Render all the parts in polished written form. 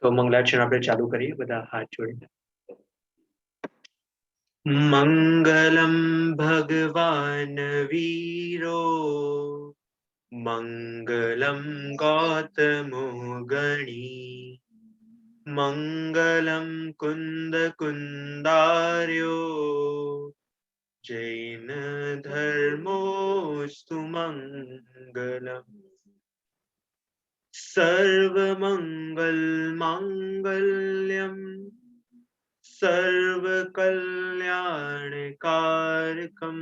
તો મંગલાચરણ આપણે ચાલુ કરીએ, બધા હાથ જોડીને. મંગલમ ભગવાન વીરો, મંગલમ ગૌતમો ગણી, મંગલમ કુંદ કુંદાર્યો, જૈન ધર્મોસ્તુ મંગલમ. સર્વમંગલ માંગલ્યમ સર્વકલ્યાણકારકમ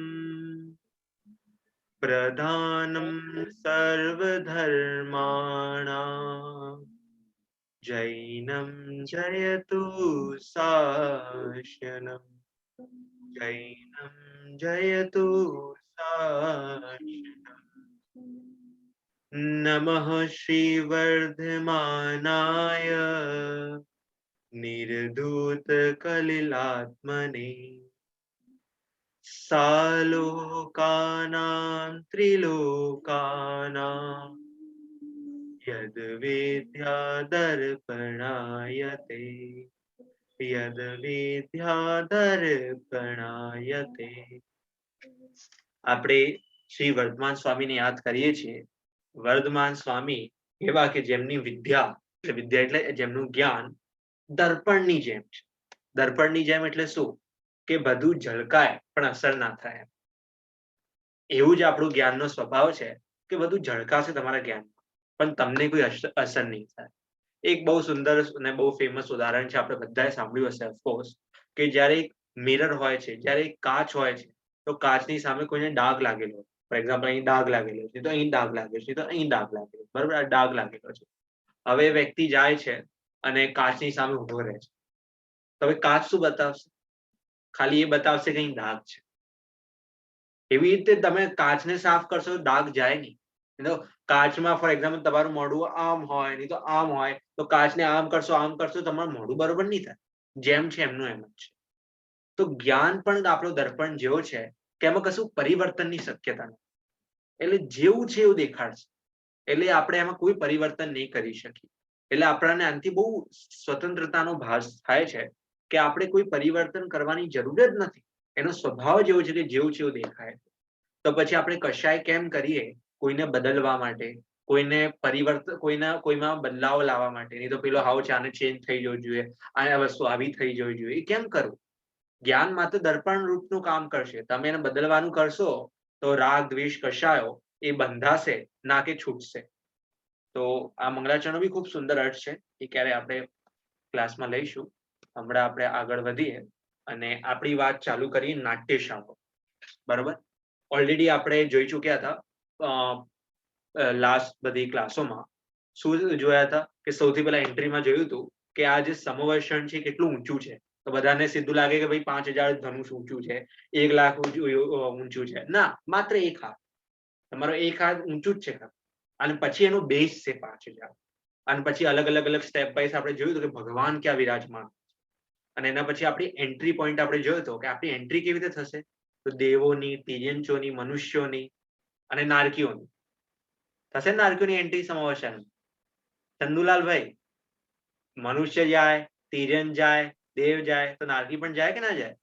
પ્રધાનમ સર્વધર્માણામ જૈનમ જયતુ શાસનમ. જૈનમ જયતુ શાસનમ. નમઃ શ્રી વર્ધમાનાય નિર્ધૂત કલિલાત્મને, સાલોકાનાં ત્રિલોકાનાં યદ વિદ્યા દર્પણાયતે, યદ વિદ્યા દર્પણાયતે. આપણે શ્રી વર્ધમાન સ્વામીને યાદ કરીએ છીએ. વર્ધમાન સ્વામી એવા કે જેમની વિદ્યા એટલે જેમનું જ્ઞાન દર્પણની જેમ છે. દર્પણની જેમ એટલે શું? કે બધું ઝળકાય પણ અસર ના થાય. એવું જ આપણું જ્ઞાનનો સ્વભાવ છે કે બધું ઝળકાશે તમારા જ્ઞાનમાં, પણ તમને કોઈ અસર નહીં થાય. એક બહુ સુંદર અને બહુ ફેમસ ઉદાહરણ છે, આપણે બધાએ સાંભળ્યું હશે ઓફકોર્સ, કે જ્યારે એક મિરર હોય છે, જ્યારે એક કાચ હોય છે, તો કાચની સામે કોઈને ડાઘ લાગેલો હોય. ફોર એક્ઝામ્પલ, અહીં ડાઘ લાગેલો છે, તો અહીં ડાઘ લાગેલો છે, તો અહીં ડાઘ લાગેલો, બરાબર? આ ડાઘ લાગેલો છે. હવે વ્યક્તિ જાય છે અને કાચની સામે ઉભો રહે છે, તો હવે કાચ શું બતાવશે? ખાલી એ બતાવશે કે અહીં ડાઘ છે. એવી રીતે તમે કાચને સાફ કરશો તો ડાઘ જાય નહીં. તો કાચમાં ફોર એક્ઝામ્પલ તમારું મોઢું આમ હોય, નહીં તો આમ હોય, તો કાચને આમ કરશો તમારું મોઢું બરોબર નહીં થાય. જેમ છે એમનું એમ જ છે. તો જ્ઞાન પણ આપણો દર્પણ જેવો છે કે એમાં કશું પરિવર્તનની શક્યતા નથી. એટલે જેવું છે એવું દેખાડશે. એટલે આપણે એમાં કોઈ પરિવર્તન નહીં કરી શકીએ. એટલે આપણને આનાથી બહુ સ્વતંત્રતાનો ભાસ થાય છે કે આપણે કોઈ પરિવર્તન કરવાની જરૂર જ નથી. એનો સ્વભાવ જેવો છે કે જેવું છે એવું દેખાય. તો પછી આપણે કશાય કેમ કરીએ કોઈને બદલવા માટે, કોઈને પરિવર્તન, કોઈમાં બદલાવ લાવવા માટે, નહીં તો પેલો હાવ છે આને ચેન્જ થઈ જવું જોઈએ, આ વસ્તુ આવી થઈ જવી જોઈએ, કેમ કરવું? જ્ઞાન માત્ર દર્પણ રૂપનું કામ કરશે. તમે એને બદલવાનું કરશો તો રાગ દ્વેષ કશાયો એ બંધાશે, ના કે છૂટશે. તો આ મંગલાચરણનો બી ખૂબ સુંદર અર્થ છે, એ ક્યારે આપણે ક્લાસમાં લઈશું. હમણાં આપણે આગળ વધીએ અને આપણી વાત ચાલુ કરીએ નાટ્યશાળો. બરોબર? ઓલરેડી આપણે જોઈ ચૂક્યા હતા લાસ્ટ બધી ક્લાસોમાં. શું જોયા હતા? કે સૌથી પહેલા એન્ટ્રીમાં જોયું હતું કે આ જે સમવર્ષણ છે કેટલું ઊંચું છે. તો બધાને સીધું લાગે કે ભાઈ 5000 ધનુષ ઊંચું છે, 1 લાખ ઊંચું છે. ના, માત્ર એક હાથ. તમારો એક હાથ ઊંચું જ છે. અને પછી એનો બેઝ છે 5000. અને પછી અલગ અલગ સ્ટેપ વાઇઝ આપણે જોયું હતું કે ભગવાન ક્યાં વિરાજમાન. અને એના પછી આપણી એન્ટ્રી પોઈન્ટ આપણે જોયો હતો કે આપણી એન્ટ્રી કેવી રીતે થશે? તો દેવોની, તિર્યંચોની, મનુષ્યોની અને નારકીઓની થશે. નારકીઓની એન્ટ્રી સમવર્ષણ. ચંદુલાલભાઈ, મનુષ્ય જાય, તિર્યન જાય, દેવ જાય, તો નારકી પણ જાય કે ના જાય?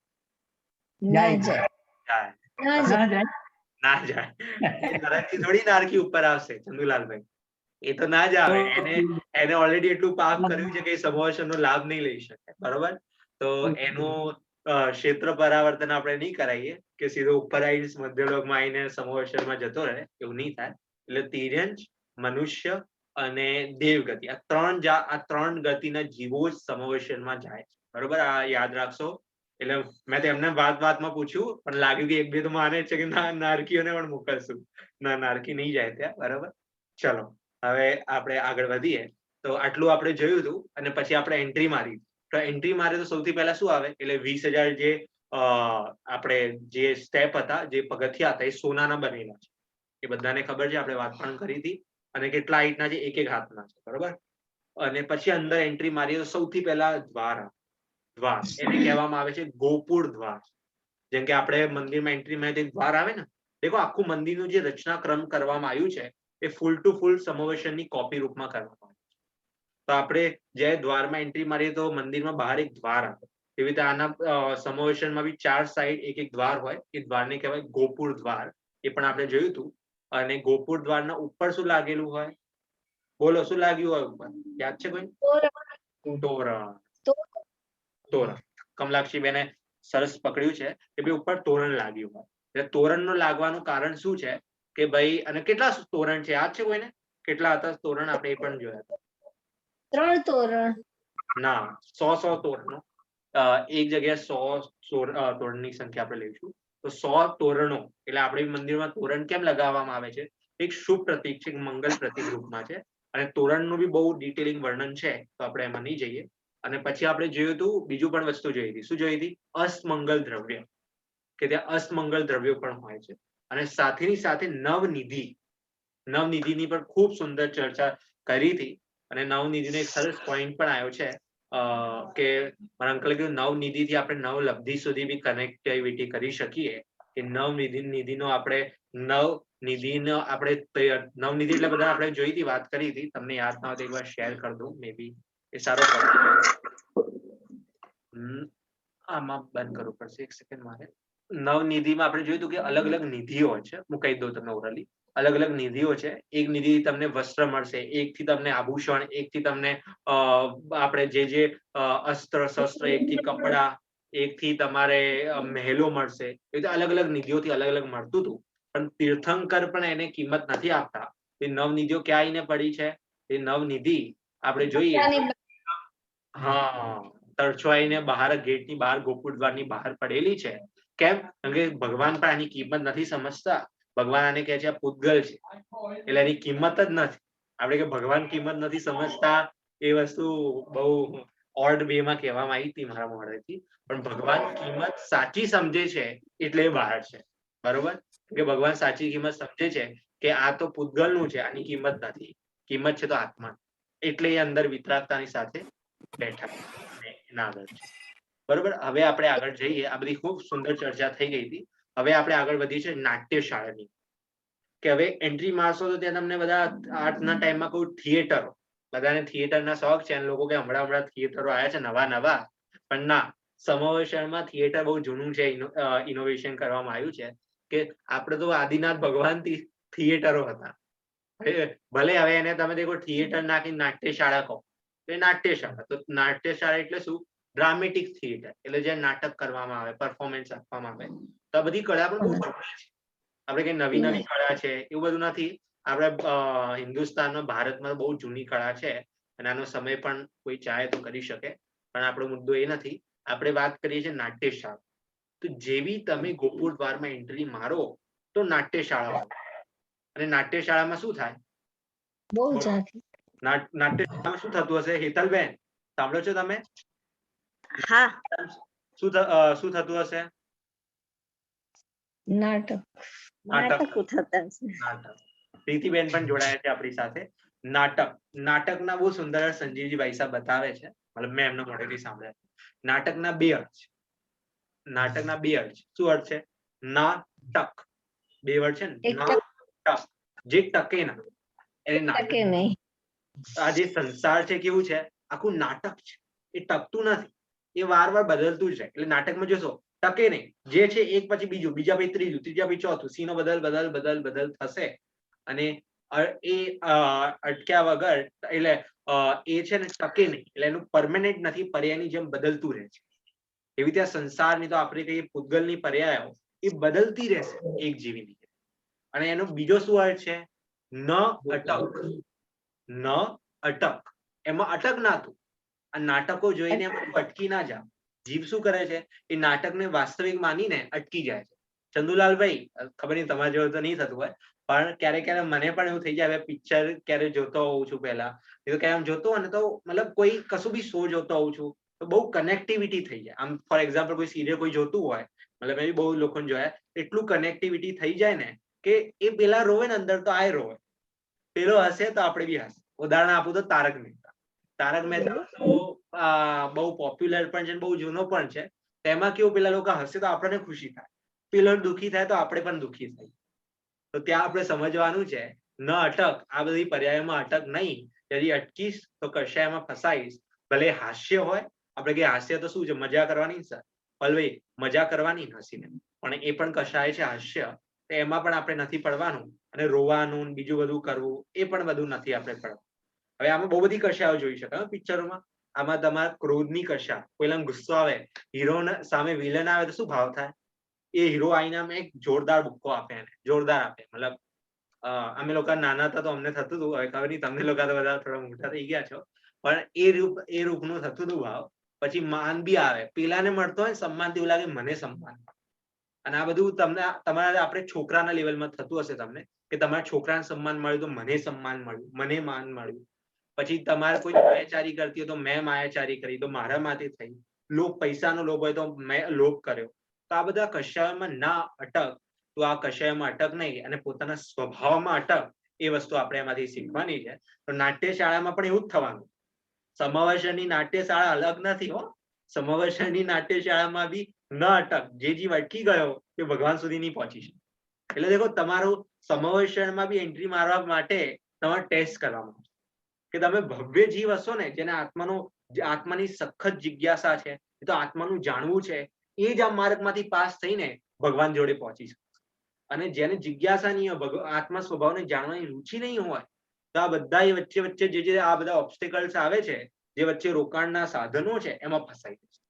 ના જાય. તરતથી થોડી નારકી ઉપર આવશે ચંદુલાલભાઈ, એ તો ના જ આવે. એને ઓલરેડી એટલું પાપ કર્યું છે કે એ સમવર્ષણનો લાભ નહીં લઈ શકે. બરોબર? તો એનું ક્ષેત્ર પરાવર્તન આપણે નહીં કરાવીએ કે સીધો ઉપર આવીને મધ્યલોકમાં આવીને સમવર્ષણમાં જતો રહે, એવું નહીં થાય. એટલે તિર્યંચ, મનુષ્ય અને દેવગતિ, આ ત્રણ ગતિના જીવો જ સમવર્ષણમાં જાય. બરોબર? આ યાદ રાખશો. એટલે મેં તો એમને વાતમાં પૂછ્યું, પણ લાગ્યું કે એક બે તો માને છે કે ના, નારકીઓને પણ મોકલશું. ના, નારકી નહીં જાય ત્યાં. બરાબર? ચલો હવે આપણે આગળ વધીએ. તો આટલું આપણે જોયું હતું અને પછી આપણે એન્ટ્રી મારી. તો એન્ટ્રી મારે તો સૌથી પહેલા શું આવે? એટલે 20,000 જે આપણે જે સ્ટેપ હતા, જે પગથિયા હતા, એ સોનાના બનેલા છે. એ બધાને ખબર છે, આપણે વાત પણ કરી હતી. અને કેટલા હાઈટના છે? 1-1 હાથના છે. બરોબર? અને પછી અંદર એન્ટ્રી મારીએ તો સૌથી પહેલા દ્વાર. એને કહેવામાં આવે છે ગોપુર દ્વાર. જેમ કે આપણે મંદિરમાં એન્ટ્રીમાં જે દ્વાર આવે ને, દેખો આખું મંદિરનું જે રચનાક્રમ કરવામાં આવ્યું છે એ ફૂલ ટુ ફૂલ સમવર્ષણની કોપી રૂપમાં કરવામાં આવ્યું છે. તો આપણે જે દ્વારમાં એન્ટ્રી મારીએ તો મંદિરમાં બહાર એક દ્વાર આવે. એવી રીતે આના સમાવેશનમાં બી 4 સાઈડ એક એક દ્વાર હોય. એ દ્વારને કહેવાય ગોપુર દ્વાર. એ પણ આપણે જોયું હતું. અને ગોપુર દ્વારના ઉપર શું લાગેલું હોય? બોલો, શું લાગ્યું હોય ઉપર? યાદ છે કોઈ? તોરણ. તોરણ. કમલાક્ષી બેને સરસ પકડ્યું છે કે ભાઈ ઉપર તોરણ લાગ્યું હોય. એટલે તોરણનું લાગવાનું કારણ શું છે કે ભાઈ, અને કેટલા તોરણ છે યાદ છે કોઈને? કેટલા હતા તોરણ? આપણે એ પણ જોયા. 3 તોરણ. ના, 100 તોરણો. એક જગ્યાએ 100 તોરણની સંખ્યા આપણે લઈશું. તો 100 તોરણો એટલે આપણે મંદિરમાં તોરણ કેમ લગાવવામાં આવે છે? એક શુભ પ્રતીક છે, મંગલ પ્રતીક રૂપમાં છે. અને તોરણનું બી બહુ ડિટેલિંગ વર્ણન છે, તો આપણે એમાં નહીં જઈએ. અને પછી આપણે જોયું હતું, બીજું પણ વસ્તુ જોઈ હતી. શું જોઈ હતી? અસ્તમંગલ દ્રવ્ય, કે ત્યાં અસ્તમંગલ દ્રવ્યો પણ હોય છે. અને સાથેની સાથે નવનિધિ, નવનિધિની પણ ખૂબ સુંદર ચર્ચા કરી હતી. અને નવનિધિનો એક સરસ પોઈન્ટ પણ આવ્યો છે કે મારા અંકલે કીધું નવનિધિથી આપણે નવલબ્ધિ સુધી બી કનેક્ટિવિટી કરી શકીએ. કે નવનિધિનો આપણે નવનિધિનો આપણે નવનિધિ એટલે બધા આપણે જોઈ હતી, વાત કરી હતી. તમને યાદ ના હોય તો એકવાર શેર કરી દઉં, મે બી એ સારો આમાં બંધ કરવું પડશે, એક સેકન્ડ મારે. નવનિધિમાં આપણે જોયું હતું કે અલગ અલગ નિધિઓ હોય છે. હું કહી દઉં તમને ઓરલી. અલગ અલગ નિધિઓ છે. એક નિધિ તમને વસ્ત્ર મળશે, એકથી તમને આભૂષણ, એકથી તમને આપણે જે અસ્ત્ર શસ્ત્ર, એકથી કપડા, એકથી તમારે મહેલો મળશે. એ રીતે અલગ અલગ નિધિઓથી અલગ અલગ મળતું હતું. પણ તીર્થંકર પણ એને કિંમત નથી આપતા. એ નવનિધિઓ ક્યાં આવીને પડી છે? એ નવનિધિ આપણે જોઈએ, હા, તરછવાઈને બહાર ગેટની બહાર, ગોકુળ દ્વારની બહાર પડેલી છે. કેમ? કારણ કે ભગવાન પણ આની કિંમત નથી સમજતા. ભગવાન આને કહે છે પૂતગલ છે, એટલે એની કિંમત જ નથી. આપણે કે ભગવાન કિંમત નથી સમજતા, એ વસ્તુ બહુ ઓડ વે માં કહેવામાં આવી હતી મારા મોઢેથી. પણ ભગવાન કિંમત સાચી સમજે છે એટલે એ બહાર છે. બરોબર? કે ભગવાન સાચી કિંમત સમજે છે કે આ તો પૂતગલનું છે, આની કિંમત નથી. કિંમત છે તો આત્મા, એટલે એ અંદર વિતરાગતાની સાથે બેઠા ના આગળ છે. બરોબર? હવે આપણે આગળ જઈએ. આ બધી ખૂબ સુંદર ચર્ચા થઈ ગઈ હતી. હવે આપણે આગળ વધીએ છીએ નાટ્યશાળાની. કે હવે એન્ટ્રી મારશો તો ત્યાં તમને બધા આજના ટાઈમમાં કોઈ થિયેટરો, બધાને થિયેટરના શોખ છે. લોકો કે હમણાં થિયેટરો આવ્યા છે નવા નવા. પણ ના, સમાવેશનમાં થિયેટર બહુ જૂનું છે. ઇનોવેશન કરવામાં આવ્યું છે. કે આપણે તો આદિનાથ ભગવાન થિયેટરો હતા. ભલે હવે એને તમે દેખો થિયેટર નાખી નાટ્યશાળા કહો, તો એ નાટ્યશાળા. તો નાટ્યશાળા એટલે શું? ડ્રામેટિક થિયેટર, એટલે જે નાટક કરવામાં આવે, પરફોર્મન્સ આપવામાં આવે. તો આ બધી કળા પણ બહુ જૂની છે. આપણે કઈ નવી નવી કળા છે એવું બધું નથી. આપણે હિન્દુસ્તાનમાં, ભારતમાં બહુ જૂની કળા છે. અને આનો સમય પણ કોઈ ચાહે તો કરી શકે. પણ આપણો મુદ્દો એ નથી. આપણે વાત કરીએ છીએ નાટ્યશાળા. તો જેવી તમે ગોકુળ દ્વારમાં એન્ટ્રી મારો તો નાટ્યશાળા, અને નાટ્યશાળામાં શું થાય? બહુ જાતિ. નાટ્યશાળામાં શું થતું હશે હેતલબેન? સાંભળો છો તમે? હા. શું થતું હશે? નાટક થતા હશે. નાટક. પ્રીતિબેન પણ જોડાયા છે આપણી સાથે. નાટકના બહુ સુંદર સંજીવજીભાઈ સાહેબ બતાવે છે. મતલબ મેં એમનો મોઢેથી સાંભળ્યા. નાટકના બે અર્થ. નાટકના બે અર્થ. શું અર્થ છે? નાટક. બે વર્ડ છે ને, નાટક. જે ટકે ના, એને નાટક. આ જે સંસાર છે કેવું છે? આખું નાટક છે. એ ટકતું નથી. એ વાર વાર બદલતું જ રહે. એટલે નાટકમાં જોશો ટકે નહીં. જે છે એક પછી બીજું, બીજા પછી ત્રીજું, ત્રીજા પછી ચોથું. સીનો બદલ થશે. અને એ અટક્યા વગર, એટલે એ છે ને ટકે નહીં. એટલે એનું પરમેનન્ટ નથી, પર્યાયની જેમ બદલતું રહે છે. એવી રીતે સંસારની, તો આપણે કહીએ પૂતગલની પર્યાયો, એ બદલતી રહેશે એક જીવીની. અને એનો બીજો શું અર્થ છે? ન અટક. ન અટક. એમાં અટક ના તું. આ નાટકો જોઈને અટકી ના જાવ. જીવ શું કરે છે? એ નાટકને વાસ્તવિક માનીને અટકી જાય છે. ચંદુલાલભાઈ, ખબર નહીં તમારા જેવું તો નહીં થતું હોય, પણ ક્યારેક ક્યારેક મને પણ એવું થઈ જાય. પિક્ચર ક્યારે જોતો હોઉં છું પહેલા, એ તો ક્યારે જોતો હોય ને, તો મતલબ કોઈ કશું બી શો જોતો હોઉં છું, તો બહુ કનેક્ટિવિટી થઈ જાય. આમ ફોર એક્ઝામ્પલ કોઈ સિરિયલ કોઈ જોતું હોય, મતલબ મેં બહુ લોકોને જોયા, એટલું કનેક્ટિવિટી થઈ જાય ને કે એ પેલા રોવે ને અંદર, તો આ રોવે. પેલો હશે તો આપણે બી હશે. ઉદાહરણ આપું તો તારક મહેતા. તારક મહેતા બહુ પોપ્યુલર પણ છે, બહુ જૂનો પણ છે. તેમાં કેવું, પેલા લોકો હશે તો આપણને ખુશી થાય, પેલો દુઃખી થાય તો આપણે પણ દુઃખી થાય. તો ત્યાં આપણે સમજવાનું છે ન અટક, આ બધી પર્યાયોમાં અટક નહીં. यदि અટકીશ તો કશાયમાં ફસાઈશ. ભલે હાસ્ય હોય, આપણે કે હાસ્ય તો શું છે, મજા કરવાની સર, પલવી મજા કરવાની હસીને, પણ એ પણ કશાય છે હાસ્ય. તો એમાં પણ આપણે નથી પડવાનું, અને રોવાનું બીજું બધું કરવું એ પણ બધું નથી આપણે પડવાનું. હવે આમાં બહુ બધી કશાઓ જોઈ શકાય પિક્ચરોમાં. આમાં તમારા ક્રોધની કશા, કોઈલા ગુસ્સો આવે, હીરો સામે વિલન આવે તો શું ભાવ થાય? એ હીરો આઈને આમ એક જોરદાર બુક્કો આપે, એને જોરદાર આપે. મતલબ અમે લોકો નાના હતા તો અમને થતું હતું, હવે ખબર નહીં તમને લોકો તો બધા થોડા મોટા થઈ ગયા છો, પણ એ રૂપનું થતું હતું ભાવ. પછી માન બી આવે, પેલાને મળતો હોય સન્માનથી એવું લાગે મને સન્માન. અને આ બધું તમને તમારા આપણે છોકરાના લેવલમાં થતું હશે તમને, કે તમારા છોકરાને સન્માન મળ્યું તો મને સન્માન મળ્યું, મને માન મળ્યું. પછી તમારે કોઈ માયાચારી કરતી હોય તો મેં માયાચારી કરી તો મારા માંથી થઈ. લોભ, પૈસાનો લોભ હોય તો મેં લોભ કર્યો. તો આ બધા કશાયમાં ના અટક. તો આ કશાયમાં અટક નહીં અને પોતાના સ્વભાવમાં અટક, એ વસ્તુ આપણે એમાંથી શીખવાની છે. તો નાટ્યશાળામાં પણ એવું જ થવાનું. સમવર્ષની નાટ્યશાળા અલગ નથી હો. સમવર્ષની નાટ્યશાળામાં બી ન અટક, જે જીવ અટકી ગયો એ ભગવાન સુધી નહીં પહોંચી શકે. એટલે દેખો, તમારું સમવર્ષણમાં બી એન્ટ્રી મારવા માટે તમારે ટેસ્ટ કરવામાં આવશે કે તમે ભવ્ય જીવ હશો ને, જેને આત્માની સખત જિજ્ઞાસા છે, એ તો આત્માનું જાણવું છે, એ જ આ માર્ગમાંથી પાસ થઈને ભગવાન જોડે પહોંચી શકે. અને જેને જિજ્ઞાસા નહીં હોય, આત્મા સ્વભાવને જાણવાની રુચિ નહીં હોય, તો આ બધા વચ્ચે વચ્ચે જે આ બધા ઓબ્સ્ટેકલ્સ આવે છે, જે વચ્ચે રોકાણના સાધનો છે, એમાં ફસાઈ જાય છે.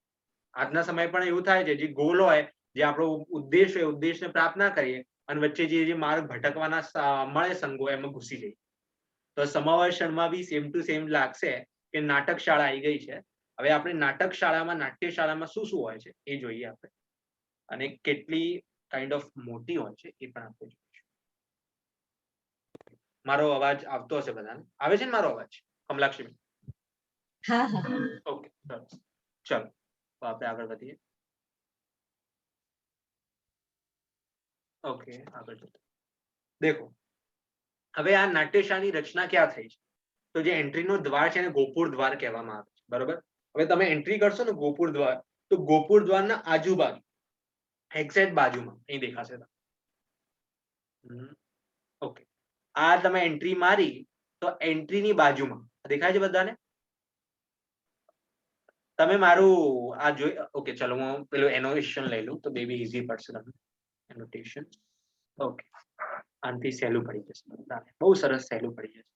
આજના સમય પણ એવું થાય છે, જે ગોલ હોય, જે આપણો ઉદ્દેશ હોય, ઉદ્દેશને પ્રાપ્ત ના કરીએ અને વચ્ચે જે માર્ગ ભટકવાના મળે સંગો, એમાં ઘૂસી જઈએ. તો સમાવર્ષણમાં બી સેમ ટુ સેમ લાગશે કે નાટક શાળા આવી ગઈ છે. હવે આપણે નાટક શાળામાં, નાટ્યશાળામાં શું શું હોય છે એ જોઈએ આપણે, અને કેટલી કાઇન્ડ ઓફ મોટી હોય છે એ પણ આપણે જોઈશું. મારો અવાજ આવતો હશે બધાને? આવે છે ને મારો અવાજ કમલાક્ષી? હા હા. ઓકે, સરસ. ચલો તો આપણે આગળ વધીએ. ઓકે, આગળ જતો દેખો. હવે આ નાટ્યશાળાની રચના ક્યાં થઈ છે? તો જે એન્ટ્રીનો દ્વાર છે એને ગોપુર દ્વાર કહેવામાં આવે છે, બરોબર? હવે તમે એન્ટ્રી કરશો ને ગોપુર દ્વાર, તો ગોપુર દ્વારના આજુબાજુ એક્ઝેક્ટ બાજુમાં અહીં દેખાશે. ઓકે, આ તમે એન્ટ્રી મારી તો એન્ટ્રીની બાજુમાં દેખાય છે બધાને? તમે મારું આ જોઈ, ઓકે ચલો હું પેલું એનોટેશન લઈ લઉં તો બેબી ઈઝી પડશે તમને. એનોટેશન, ઓકે, આનાથી સહેલું પડી જશે બધાને, બહુ સરસ સહેલું પડી જશે.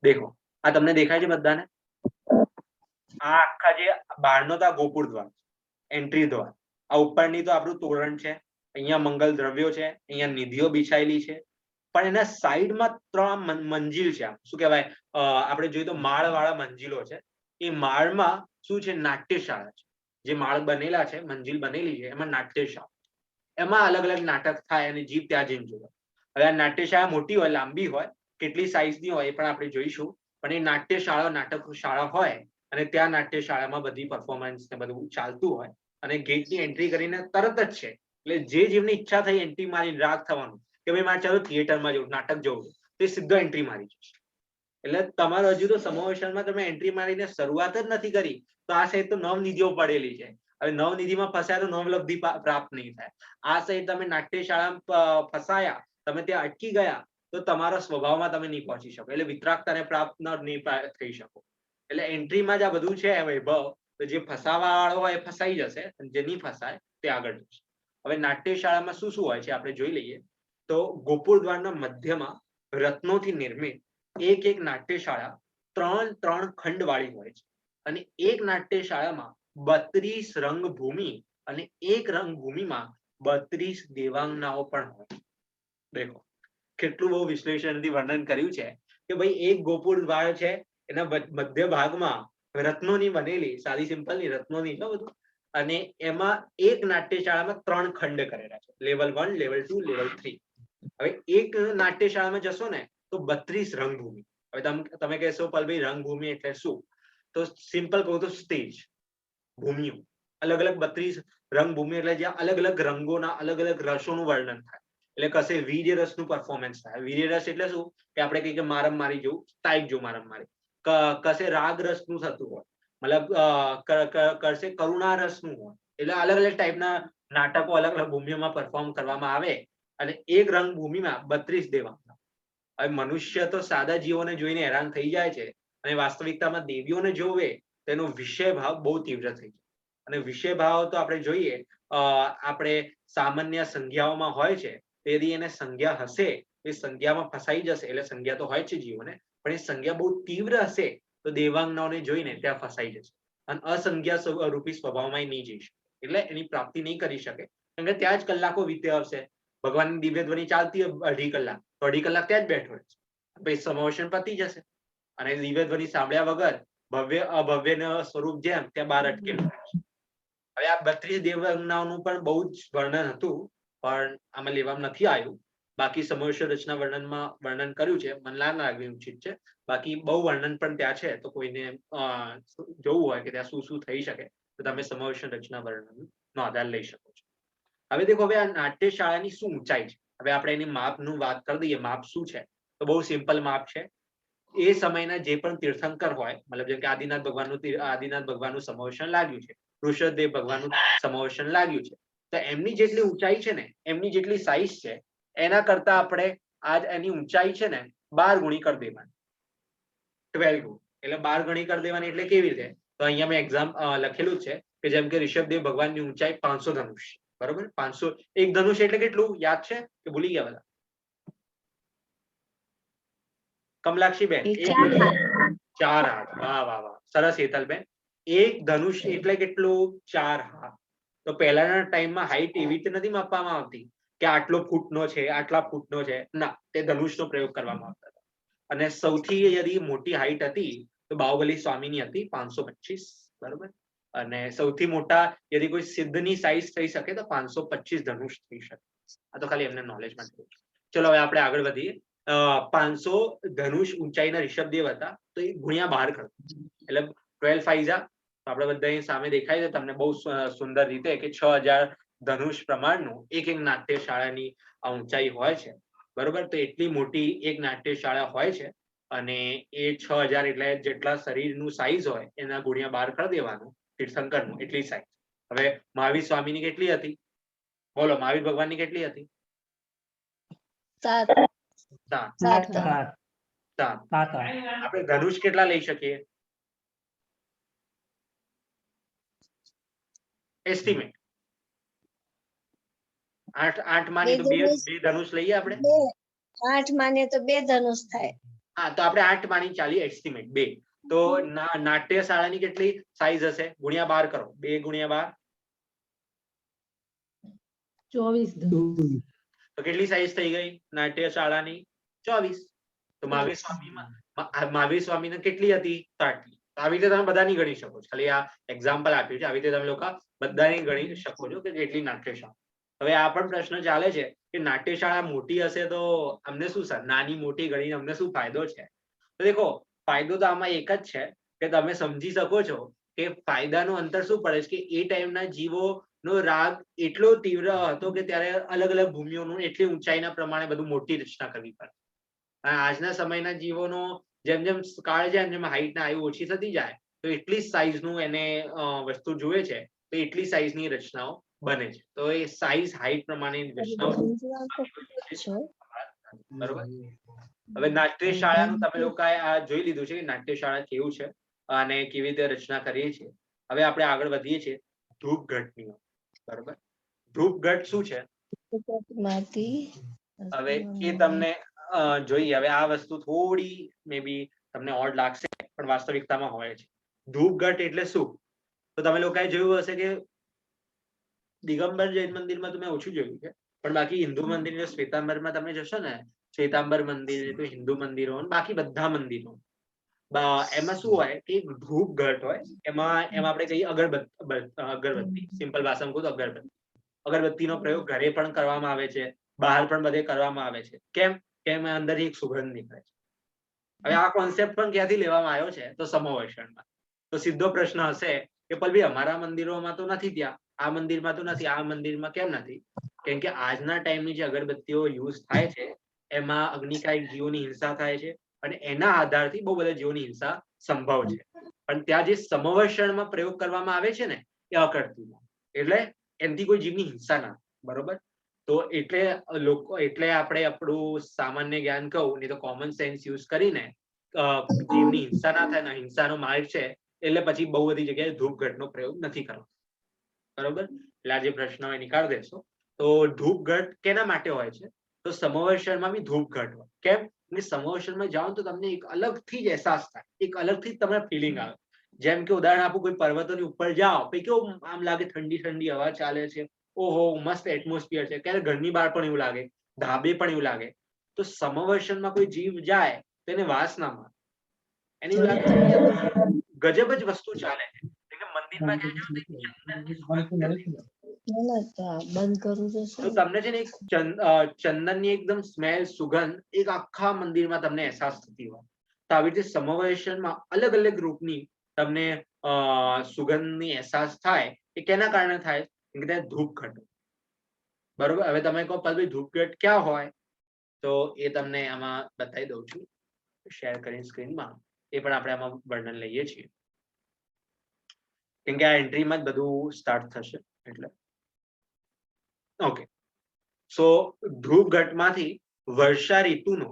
દેખો, આ તમને દેખાય છે બધાને? આ આખા જે બહારનો તો ગોપુર દ્વાર, એન્ટ્રી દ્વાર. આ ઉપરની તો આપણું તોરણ છે, અહીંયા મંગલ દ્રવ્યો છે, અહીંયા નિધિઓ બિછાયેલી છે, પણ એના સાઈડમાં 3 મંજિલ છે. શું કહેવાય, આપણે જોઈએ તો માળ વાળા મંજિલો છે. એ માળમાં શું છે? નાટ્યશાળા છે. જે માળ બનેલા છે, મંજિલ બનેલી છે, એમાં નાટ્યશાળા, એમાં અલગ અલગ નાટક થાય અને જીવ ત્યાં જઈને જોવે. હવે આ નાટ્યશાળા મોટી હોય, લાંબી હોય, કેટલી સાઈઝની હોય એ પણ આપણે જોઈશું. પણ એ નાટ્યશાળા, નાટક શાળા હોય અને ત્યાં નાટ્યશાળામાં બધી પરફોર્મન્સ ને બધું ચાલતું હોય, અને ગેટની એન્ટ્રી કરીને તરત જ છે, એટલે જે જીવની ઈચ્છા થઈ એન્ટ્રી મારી રાગ થવાનું કે ભાઈ મારે ચાલો થિયેટરમાં જવું, નાટક જવું, તો એ સીધો એન્ટ્રી મારી જશે. એટલે તમારે હજુ તો સમવર્ષણમાં તમે એન્ટ્રી મારીને શરૂઆત જ નથી કરી, તો આ સાઈડ તો નવનિધિઓ પડેલી છે. હવે નવનિધિમાં ફસાયા તો નવલબ્ધિ પ્રાપ્ત નહીં થાય. આ સાઈડ તમે નાટ્યશાળામાં ફસાયા, તમે ત્યાં અટકી ગયા, તો તમારા સ્વભાવમાં તમે નહીં પહોંચી શકો, એટલે વિતરાગતાને પ્રાપ્ત નહીં થઈ શકો. એટલે એન્ટ્રીમાં જ આ બધું છે વૈભવ. તો જે ફસાવા વાળો હોય એ ફસાઈ જશે, જે નહીં ફસાય તે આગળ જશે. હવે નાટ્યશાળામાં શું શું હોય છે આપણે જોઈ લઈએ. તો ગોપુર દ્વારના મધ્યમાં રત્નોથી નિર્મિત એક નાટ્યશાળા 3 ખંડ વાળી હોય છે, અને એક નાટ્યશાળામાં 32 રંગભૂમિ અને એક રંગભૂમિમાં 32 દેવાંગનાઓ પણ હોય. દેખો કેટલું બહુ વિશ્લેષણથી વર્ણન કર્યું છે કે ભાઈ એક ગોપુર દ્વાર છે, એના મધ્ય ભાગમાં રત્નોની બનેલી, સાદી સિમ્પલની રત્નોની છે બધું, અને એમાં એક નાટ્યશાળામાં 3 ખંડ કરેલા છે, લેવલ 1, લેવલ 2, લેવલ 3. હવે એક નાટ્યશાળામાં જશો ને તો 32 રંગભૂમિ. હવે તમે કહેશો પલભાઈ રંગભૂમિ એટલે શું? તો સિમ્પલ કહું તો સ્ટેજ ભૂમિઓ, અલગ અલગ 32 રંગભૂમિ એટલે જ્યાં અલગ અલગ રંગોના અલગ અલગ રસોનું વર્ણન થાય. એટલે કશે વીર્ય રસનું પરફોર્મન્સ થાય. વીર્ય રસ એટલે શું કે આપણે કહીએ કે મારમ મારી જેવું ટાઈપ જો મારમ મારી. કશે રાગ રસનું થતું હોય, મતલબ કશે કરુણા રસનું હોય, એટલે અલગ અલગ ટાઈપના નાટકો અલગ અલગ ભૂમિઓમાં પરફોર્મ કરવામાં આવે, અને એક રંગભૂમિમાં 32 દેવાંગના. હવે મનુષ્ય તો સાદા જીવોને જોઈને હેરાન થઈ જાય છે અને વાસ્તવિકતામાં દેવીઓને જોવે તેનો વિષય ભાવ બહુ તીવ્ર થઈ જાય અને વિષય ભાવ તો આપણે જોઈએ આપણે સામાન્ય સંજ્ઞાઓમાં હોય છે તેથી એને સંજ્ઞા હશે એ સંજ્ઞામાં ફસાઈ જશે એટલે સંજ્ઞા તો હોય છે જીવોને પણ એ સંજ્ઞા બહુ તીવ્ર હશે તો દેવાંગનાઓને જોઈને ત્યાં ફસાઈ જશે અને અસંજ્ઞા રૂપી સ્વભાવમાં નહીં જઈ શકે એટલે એની પ્રાપ્તિ નહીં કરી શકે કેમ કે ત્યાં જ કલાકો વીતે આવશે ભગવાનની દિવ્ય ધ્વનિ ચાલતી 2.5 કલાક તો 2.5 કલાક ત્યાં જ બેઠો છે પછી સમોશન પતી જશે અને દિવ્ય ધ્વનિ સાંભળ્યા વગર ભવ્ય અભવ્ય સ્વરૂપ જેમ ત્યાં બહાર અટકેલું છે હવે આ 32 દેવાંગનાઓનું પણ બહુ જ વર્ણન હતું પણ આમાં લેવામાં નથી આવ્યું બાકી સમોશન રચના વર્ણન કર્યું છે મને ના લાગ્યું ઉચિત છે બાકી બહુ વર્ણન પણ ત્યાં છે તો કોઈને જોવું હોય કે ત્યાં શું શું થઈ શકે તો તમે સમોશન રચના વર્ણનનો આધાર લઈ શકો છો હવે દેખો હવે આ નાટ્યશાળાની શું ઊંચાઈ છે હવે આપણે એની માપનું વાત કરી દઈએ માપ શું છે તો બહુ સિમ્પલ માપ છે એ સમયના જે પણ તીર્થંકર હોય મતલબ જેમ કે આદિનાથ ભગવાનનું સમોશન લાગ્યું છે ઋષભદેવ ભગવાનનું સમોશન લાગ્યું છે તો એમની જેટલી ઊંચાઈ છે ને એમની જેટલી સાઈઝ છે એના કરતા આપણે આજ એની ઊંચાઈ છે ને 12 ગણી કરી દેવાની 12 ગુણ એટલે 12 ગણી કરી દેવાની એટલે કેવી રીતે તો અહીંયા મેં એક્ઝામ લખેલું છે કે જેમ કે ઋષભદેવ ભગવાનની ઊંચાઈ 500 ધનુષ બરોબર 500 એક ધનુષ એટલે કેટલું યાદ છે કે ભૂલી ગયા બધા કમલાક્ષી બેન 4 હાથ વાહ વાહ વાહ સરસ હેતલબેન એક ધનુષ એટલે કેટલું 4 હાથ તો પહેલાના ટાઈમમાં હાઈટ એવી રીતે નથી માપવામાં આવતી કે આટલો ફૂટનો છે આટલા ફૂટનો છે ના તે ધનુષનો પ્રયોગ કરવામાં આવતો હતો અને સૌથી યદી મોટી હાઈટ હતી તો બાહુબલી સ્વામીની હતી 525 બરોબર અને સૌથી મોટા યદી કોઈ સિદ્ધની સાઈઝ થઈ શકે તો 525 ધનુષ થઈ શકે આ તો ખાલી એમને નોલેજ માટે ચલો હવે આપણે આગળ વધીએ 500 ધનુષ ઊંચાઈના ઋષભદેવ હતા તો એ ગુણ્યા 12 કરતા એટલે 12 ફાઈઝા તો આપણે બધા સામે દેખાય છે તમને બહુ સુંદર રીતે કે 6000 ધનુષ પ્રમાણનું એક નાટ્યશાળાની ઊંચાઈ હોય છે બરોબર તો એટલી મોટી એક નાટ્યશાળા હોય છે અને એ 6000 એટલે જેટલા શરીરનું સાઈઝ હોય એના ગુણ્યા 12 કરી દેવાનું તીર્થંકરનું એટલી સાઈઝ હવે મહાવીર સ્વામીની કેટલી હતી બોલો મહાવીર ભગવાનની કેટલી હતી 7 આપણે ધનુષ કેટલા લઈ શકીએ એસ્ટિમેટ 8 માની તો બે ધનુષ લઈએ આપણે 8 માને તો 2 ધનુષ થાય હા તો આપણે 8 માની ચાલી એસ્ટિમેટ 2 તો નાટ્યશાળાની કેટલી સાઈઝ હશે ગુણ્યા 12 કરો 2 ગુણ્યા 12 24 તો કેટલી સાઈઝ થઈ ગઈ નાટ્યશાળાની 24 તો મહાવીર સ્વામીને કેટલી હતી 60 આવી રીતે તમે બધાની ગણી શકો છો ખાલી આ એક્ઝામ્પલ આપ્યું છે આવી રીતે તમે લોકો બધાની ગણી શકો છો કે કેટલી નાટ્યશાળા હવે આ પણ પ્રશ્ન ચાલે છે કે નાટ્યશાળા મોટી હશે તો અમને શું સર નાની મોટી ગણીને અમને શું ફાયદો છે તો દેખો ફાયદો તો આમાં એક જ છે કે તમે સમજી શકો છો કે ફાયદાનું અંતર શું પડે છે કે એ ટાઈમના જીવોનો રાગ એટલો તીવ્ર હતો કે ત્યારે અલગ અલગ ભૂમિઓનું એટલી ઊંચાઈના પ્રમાણે બધું મોટી રચના કરવી પડે આજના સમયના જીવોનો જેમ જેમ કાળ જાય જેમ હાઈટના આયુ ઓછી થતી જાય તો એટલી સાઈઝનું એને વસ્તુ જોઈએ છે તો એટલી સાઈઝની રચનાઓ બને છે તો એ સાઈઝ હાઈટ પ્રમાણેની રચનાઓ બરોબર હવે નાટ્યશાળાનું તમે લોકોએ આ જોઈ લીધું છે કે નાટ્યશાળા કેવું છે અને કેવી રીતે રચના કરીએ છીએ હવે આપણે આગળ વધીએ છીએ ધૂપઘટની બરોબર ધૂપઘટ શું છે હવે એ તમને જોઈએ હવે આ વસ્તુ થોડી મે બી તમને ઓડ લાગશે પણ વાસ્તવિકતામાં હોય છે ધૂપઘટ એટલે શું તો તમે લોકોએ જોયું હશે કે દિગંબર જૈન મંદિરમાં તો મેં ઓછું જોયું છે પણ બાકી હિન્દુ મંદિર શ્વેતાંબરમાં તમે જશો ને શ્વેતાંબર મંદિર તો હિન્દુ મંદિરો બાકી બધા મંદિરો એમાં શું હોય કે ધૂપઘટ હોય એમાં આપણે કહીએ અગરબત્તી સિમ્પલ ભાષામાં કહું તો અગરબત્તીનો પ્રયોગ ઘરે પણ કરવામાં આવે છે બહાર પણ બધે કરવામાં આવે છે કેમ અંદર એક સુગંધ નીકળે છે હવે આ કોન્સેપ્ટ પણ ક્યાંથી લેવામાં આવ્યો છે તો સમોવર્ષણમાં તો સીધો પ્રશ્ન હશે કે પલભી અમારા મંદિરોમાં તો નથી ત્યાં આ મંદિરમાં તો નથી આ મંદિરમાં કેમ નથી કેમ કે આજના ટાઈમની જે અગરબત્તીઓ યુઝ થાય છે એમાં અગ્નિકાયક જીવોની હિંસા થાય છે અને એના આધારથી બહુ બધા જીવોની હિંસા સંભવ છે પણ ત્યાં જે સમવર્ષણમાં પ્રયોગ કરવામાં આવે છે ને એ અકર્તવ્ય એટલે એનાથી કોઈ જીવની હિંસા ના બરોબર તો એટલે આપણે આપણું સામાન્ય જ્ઞાન કહું નહીં તો કોમન સેન્સ યુઝ કરીને જીવની હિંસા ના થાય ને હિંસાનો માર્ગ છે એટલે પછી બહુ બધી જગ્યાએ ધૂપઘટનો પ્રયોગ નથી કરવો. બરોબર? એટલે આ જે પ્રશ્ન હોય નીકાળી દેશો. તો ધૂપઘટ કેના માટે હોય છે? તો સમોવર્ષણમાં બી ધૂપઘટ હોય. કેમ? કે સમોવર્ષણમાં જાઓ તો તમને એક અલગથી જ અહેસાસ થાય, એક અલગથી જ તમને ફિલિંગ આવે. જેમ કે ઉદાહરણ આપું, કોઈ પર્વતોની ઉપર જાઓ પછી કેવું આમ લાગે, ઠંડી ઠંડી હવા ચાલે છે, ઓહો મસ્ત એટમોસ્ફિયર છે, ક્યારે ઘરની બહાર પણ એવું લાગે, ધાબે પણ એવું લાગે. તો સમોવર્ષણમાં કોઈ જીવ જાય તો એને વાસ ના મારે, એને એવું લાગે ગજબ જ વસ્તુ ચાલે છે. એટલે મંદિરમાં જ્યાં જાઓ તો એક ચંદનની સુગંધ ફેલાય. બંધ કરવું તો જશે. તમને છે ને એક ચંદનની એકદમ સ્મેલ, સુગંધ એક આખા મંદિરમાં તમને અહેસાસ થતી હોય. તો આવી રીતે સમોવર્ષણમાં અલગ અલગ રૂપની તમને સુગંધની અહેસાસ થાય. એ કેના કારણે થાય? કે ત્યાં ધૂપઘટ. બરોબર? હવે તમે કહો ભાઈ ધૂપઘટ ક્યાં હોય? તો એ તમને આમાં બતાવી દઉં છું, શેર કરીને સ્ક્રીનમાં. એ પણ આપણે આમાં વર્ણન લઈએ છીએ, કેમ કે આ એન્ટ્રીમાં જ બધું સ્ટાર્ટ થશે એટલે. ઓકે, સો ધૂપઘટમાંથી વર્ષા ઋતુનો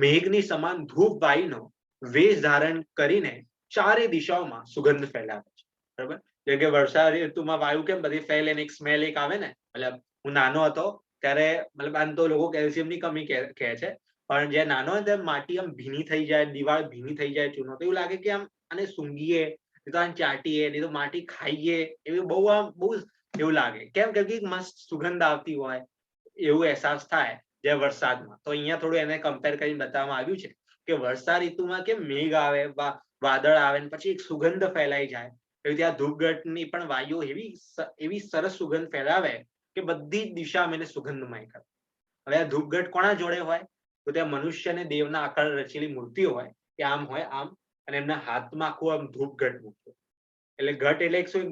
મેઘની સમાન ધૂપ વાયુનો વેશ ધારણ કરીને ચારે દિશાઓમાં સુગંધ ફેલાવે છે. બરાબર? જેમ કે વર્ષા ઋતુમાં વાયુ કેમ બધી ફેલે ને એક સ્મેલ એક આવે ને. મતલબ હું નાનો હતો ત્યારે, મતલબ આમ તો લોકો કેલ્શિયમની કમી કહે છે, પણ જે નાનો હોય ત્યારે માટી આમ ભીની થઈ જાય, દિવાળ ભીની થઈ જાય ચૂનો, તો એવું લાગે કે આમ આને સૂંઘીએ, નહીં તો આને ચાટીએ, નહીં તો માટી ખાઈએ, એવું બહુ એવું લાગે. કેમ? કે મસ્ત સુગંધ આવતી હોય એવું અહેસાસ થાય જે વરસાદમાં. તો અહીંયા થોડું એને કમ્પેર કરીને બતાવવામાં આવ્યું છે કે વર્ષા ઋતુમાં કેમ મેઘ આવે, વાદળ આવે ને પછી એક સુગંધ ફેલાઈ જાય, એવી ત્યાં ધૂપઘટની પણ વાયુ એવી સરસ સુગંધ ફેલાવે કે બધી જ દિશા એને સુગંધમય કરે. હવે આ ધૂપઘટ કોના જોડે હોય? તો ત્યાં મનુષ્ય અને દેવના આકાર રચેલી મૂર્તિઓ હોય, કે આમ હોય આમ, અને એમના હાથમાં આખું આમ ધૂપઘટ મૂક્યું. એટલે ઘટ એટલે શું?